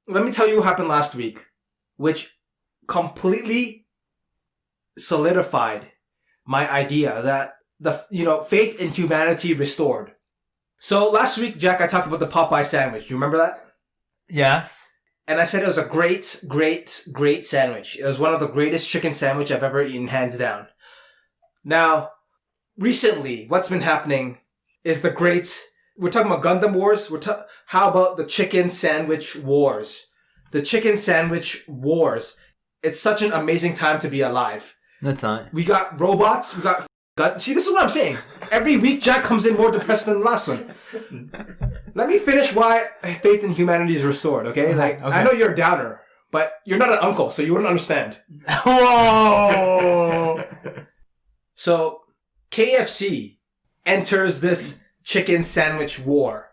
let me tell you what happened last week, which completely solidified my idea that faith in humanity restored. So last week, Jack, I talked about the Popeye sandwich. Do you remember that? Yes. And I said it was a great, great, great sandwich. It was one of the greatest chicken sandwich I've ever eaten, hands down. Now, recently, what's been happening is we're talking about Gundam Wars. How about the chicken sandwich wars? The chicken sandwich wars. It's such an amazing time to be alive. That's not. We got robots. We got guns. See, this is what I'm saying. Every week, Jack comes in more depressed than the last one. Let me finish why faith in humanity is restored, okay? Okay. I know you're a downer, but you're not an uncle, so you wouldn't understand. Whoa! So, KFC enters this chicken sandwich war.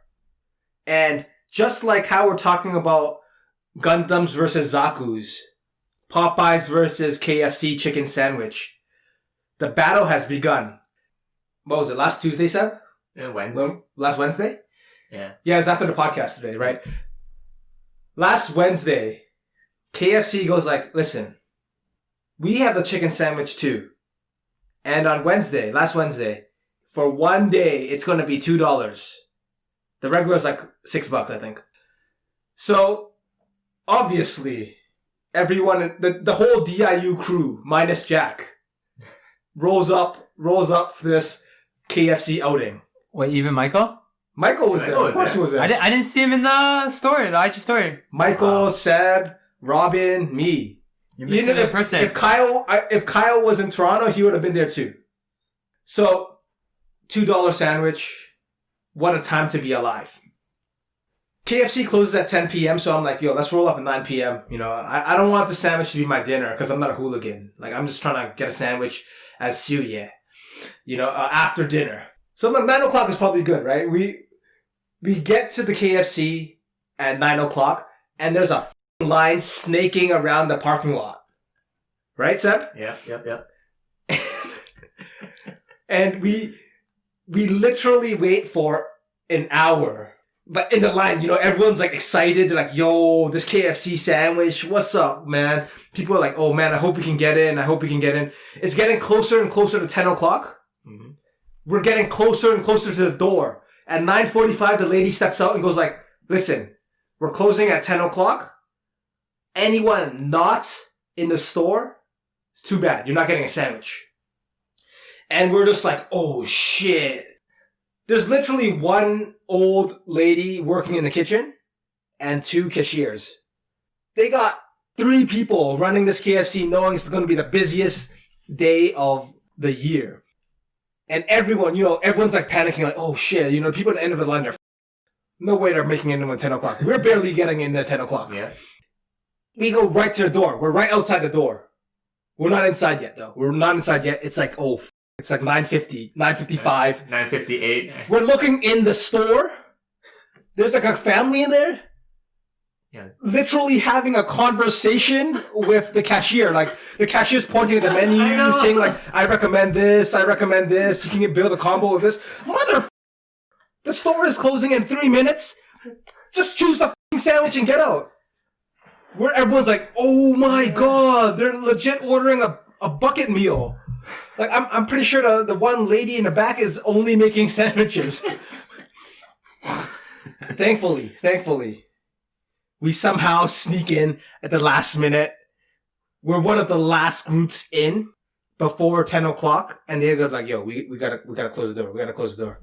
And just like how we're talking about Gundams versus Zaku's, Popeyes versus KFC chicken sandwich, the battle has begun. What was it, last Tuesday, Seb? Yeah, Wednesday. Last Wednesday? Yeah. Yeah, it was after the podcast today, right? Last Wednesday, KFC goes like, listen, we have the chicken sandwich too. And on last Wednesday, for one day, it's going to be $2. The regular is like $6, I think. So, obviously, everyone, the whole DIU crew, minus Jack, rolls up for this KFC outing. Wait, even Michael? Michael was there. Of course he was there. I didn't see him in the story, the IG story. Michael, Seb, Robin, me. You're missing a person. If Kyle was in Toronto, he would have been there too. So, $2 sandwich. What a time to be alive. KFC closes at 10 p.m. So I'm like, yo, let's roll up at 9 p.m. You know, I don't want the sandwich to be my dinner because I'm not a hooligan. Like, I'm just trying to get a sandwich as suye, after dinner. So I'm like, 9 o'clock is probably good, right? We get to the KFC at 9 o'clock and there's a line snaking around the parking lot. Right, Seb? Yep. And we literally wait for an hour. But in the line, everyone's like excited. They're like, yo, this KFC sandwich, what's up, man? People are like, oh man, I hope we can get in. It's getting closer and closer to 10 o'clock. Mm-hmm. We're getting closer and closer to the door. At 9:45, the lady steps out and goes like, listen, we're closing at 10 o'clock. Anyone not in the store, it's too bad. You're not getting a sandwich. And we're just like, oh shit. There's literally one old lady working in the kitchen and 2 cashiers. They got 3 people running this KFC knowing it's going to be the busiest day of the year. And everyone, everyone's like panicking like, oh shit, people at the end of the line, they're no way they're making it in at 10 o'clock. We're barely getting in at 10 o'clock. Yeah. We go right to the door. We're right outside the door. We're not inside yet though. It's like, it's like 9:50, 9:55. 9:58. We're looking in the store. There's like a family in there. Yeah. Literally having a conversation with the cashier. Like, the cashier's pointing at the menu, saying like, I recommend this. You can build a combo with this. The store is closing in 3 minutes. Just choose the sandwich and get out. Where everyone's like, oh my god, they're legit ordering a bucket meal. Like, I'm pretty sure the one lady in the back is only making sandwiches. Thankfully, we somehow sneak in at the last minute. We're one of the last groups in before 10 o'clock, and they're like, yo, we gotta close the door.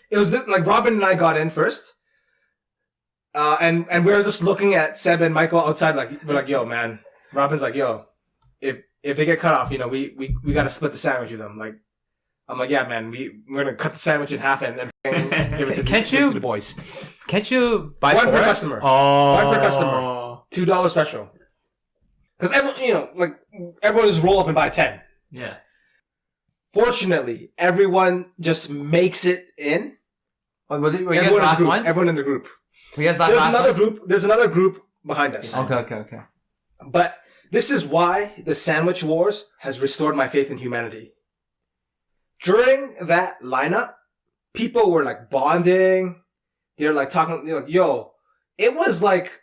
It was like Robin and I got in first. And we were just looking at Seb and Michael outside, like, we're like, yo, man. Robin's like, yo, if they get cut off, we gotta split the sandwich with them. Like, I'm like, yeah, man, we're gonna cut the sandwich in half and give it to the boys. Can't you buy one per customer? Oh. One per customer. $2 special. Because everyone just roll up and buy 10. Yeah. Fortunately, everyone just makes it in. Were you guys the last ones? Everyone in the group. There's another group behind us. Okay. But this is why the sandwich wars has restored my faith in humanity. During that lineup, people were like bonding. They're like talking, they're like, yo, it was like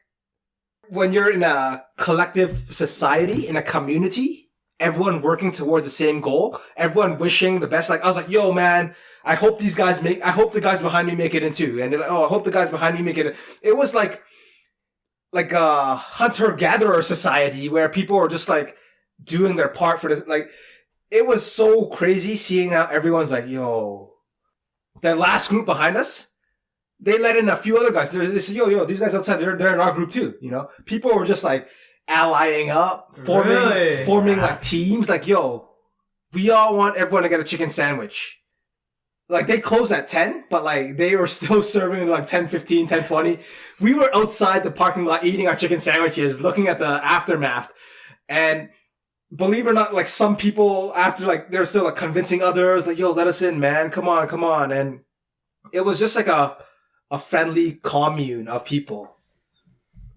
when you're in a collective society, in a community, everyone working towards the same goal, everyone wishing the best. Like, I was like, yo, man, I hope the guys behind me make it in too. And they're like, oh, I hope the guys behind me make it in. It was like a hunter-gatherer society where people were just like doing their part for this. Like, it was so crazy seeing how everyone's like, yo, the last group behind us, they let in a few other guys. They said, yo, these guys outside, they're in our group too. You know, people were just like allying up, forming like teams. Like, yo, we all want everyone to get a chicken sandwich. Like, they closed at 10, but like they were still serving like 10:15, 10:20. We were outside the parking lot eating our chicken sandwiches, looking at the aftermath. And believe it or not, like some people after, like, they're still like convincing others, like, yo, let us in, man. Come on. And it was just like a friendly commune of people.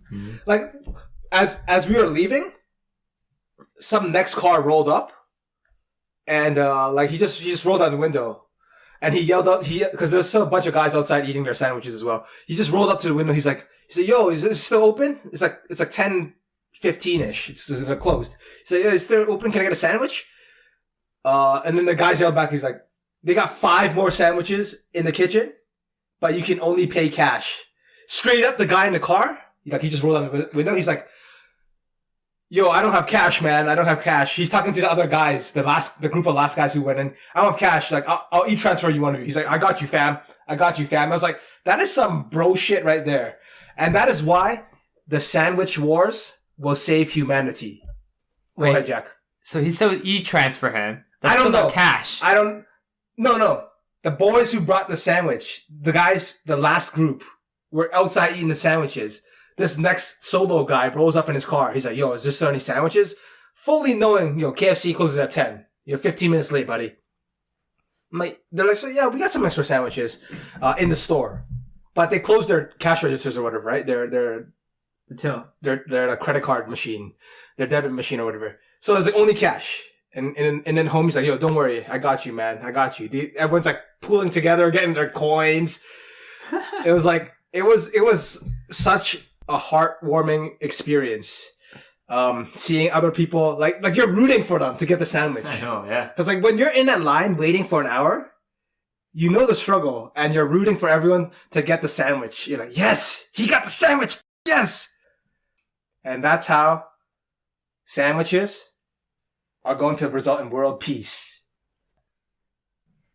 Mm-hmm. Like, as we were leaving, some next car rolled up, and like he just rolled out the window, and he yelled out, because there's still a bunch of guys outside eating their sandwiches as well. He just rolled up to the window. He said, yo, is this still open? It's like 10:15ish. It's closed. He said, yeah, it's still open. Can I get a sandwich? And then the guys yelled back. He's like, they got 5 more sandwiches in the kitchen, but you can only pay cash. Straight up, the guy in the car, he just rolled out the window. He's like, yo, I don't have cash, man. I don't have cash. He's talking to the other guys, the group of last guys who went in. I don't have cash. Like, I'll e-transfer you one of you. He's like, I got you, fam. I was like, that is some bro shit right there. And that is why the sandwich wars will save humanity. Go ahead, Jack. So he said e-transfer him. I don't know. Cash. No. The boys who brought the sandwich, the guys, the last group, were outside eating the sandwiches. This next solo guy rolls up in his car. He's like, yo, is there still any sandwiches? Fully knowing, KFC closes at 10. You're 15 minutes late, buddy. They're like, so yeah, we got some extra sandwiches in the store. But they closed their cash registers or whatever, right? They're the till. They're a credit card machine. Their debit machine or whatever. So there's like only cash. And then homie's like, yo, don't worry. I got you, man. I got you. Everyone's like pooling together, getting their coins. It was such a heartwarming experience. Seeing other people, like you're rooting for them to get the sandwich. I know, yeah. Because like when you're in that line waiting for an hour, you know the struggle, and you're rooting for everyone to get the sandwich. You're like, yes, he got the sandwich, yes. And that's how sandwiches are going to result in world peace.